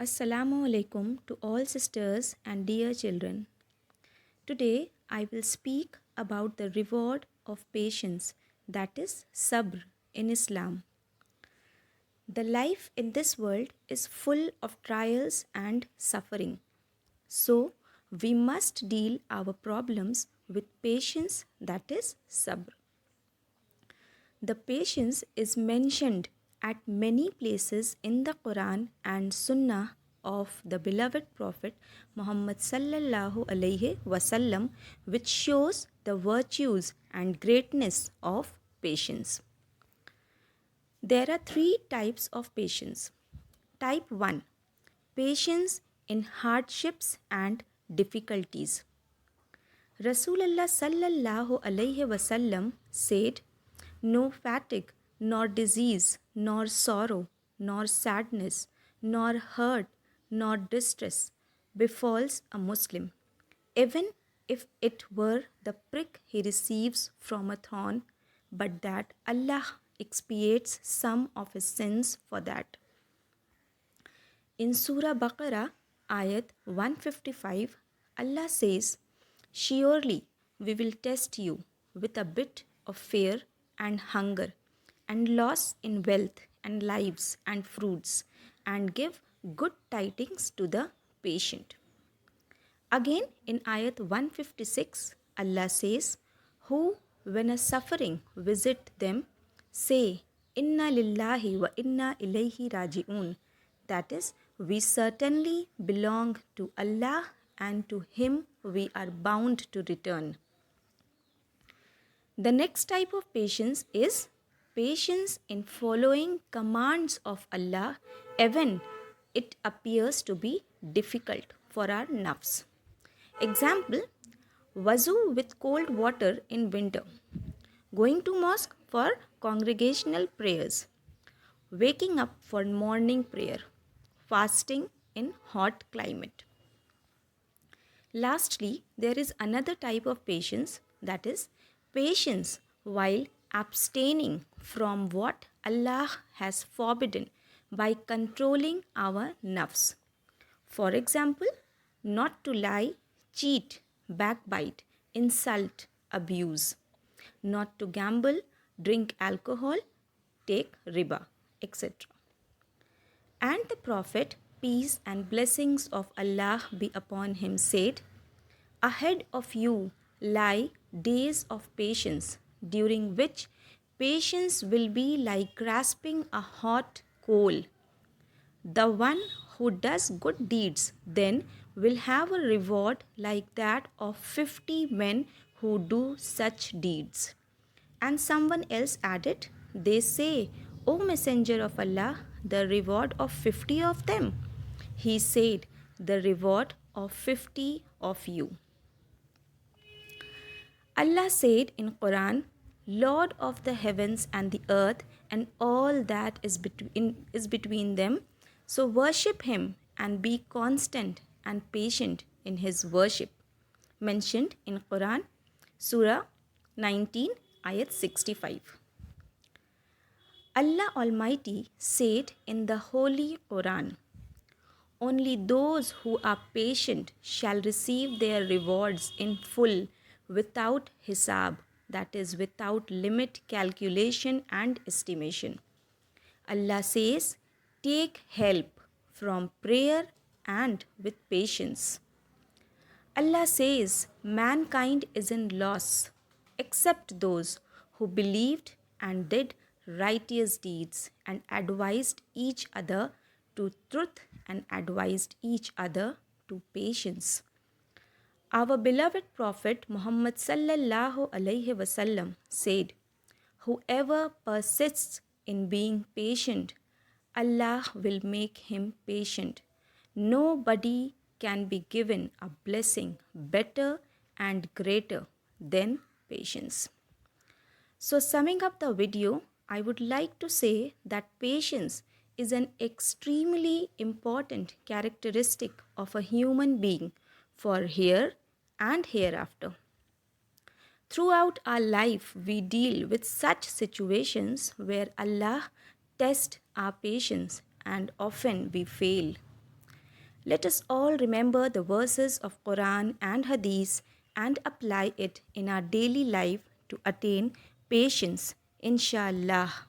Assalamu alaikum to all sisters and dear children. Today I will speak about the reward of patience, that is sabr in Islam. The life in this world is full of trials and suffering. So we must deal our problems with patience, that is sabr. The patience is mentioned at many places in the Quran and Sunnah of the beloved Prophet Muhammad sallallahu alaihi wasallam, which shows the virtues and greatness of patience. There are three types of patience. Type 1, patience in hardships and difficulties. Rasulullah sallallahu alaihi wasallam said, "No fatigue, nor disease, nor sorrow, nor sadness, nor hurt, nor distress befalls a Muslim, even if it were the prick he receives from a thorn, but that Allah expiates some of his sins for that." In Surah Baqarah, ayat 155, Allah says, "Surely we will test you with a bit of fear and hunger, and loss in wealth and lives and fruits, and give good tidings to the patient." Again in ayat 156, Allah says, "Who, when a suffering visit them, say, Inna lillahi wa inna ilayhi raji'un." That is, we certainly belong to Allah and to Him we are bound to return. The next type of patience is patience in following commands of Allah, even it appears to be difficult for our nafs. Example, wuzu with cold water in winter, going to mosque for congregational prayers, waking up for morning prayer, fasting in hot climate. Lastly, there is another type of patience, that is patience while abstaining from what Allah has forbidden by controlling our nafs. For example, not to lie, cheat, backbite, insult, abuse, not to gamble, drink alcohol, take riba, etc. And the Prophet, peace and blessings of Allah be upon him, said, "Ahead of you lie days of patience, during which patience will be like grasping a hot coal. The one who does good deeds then will have a reward like that of 50 men who do such deeds." And someone else added, "They say, O Messenger of Allah, the reward of 50 of them." He said, "The reward of 50 of you." Allah said in Quran, "Lord of the heavens and the earth and all that is between them, so worship him and be constant and patient in his worship." Mentioned in Quran, Surah 19, ayat 65. Allah Almighty said in the Holy Quran, "Only those who are patient shall receive their rewards in full without hisab," that is, without limit, calculation, and estimation. Allah says, "Take help from prayer and with patience." Allah says, "Mankind is in loss except those who believed and did righteous deeds and advised each other to truth and advised each other to patience." Our beloved Prophet Muhammad sallallahu alaihi wasallam said, "Whoever persists in being patient, Allah will make him patient. Nobody can be given a blessing better and greater than patience." So, summing up the video, I would like to say that patience is an extremely important characteristic of a human being for here and hereafter. Throughout our life, we deal with such situations where Allah tests our patience and often we fail. Let us all remember the verses of Quran and Hadith and apply it in our daily life to attain patience, inshallah.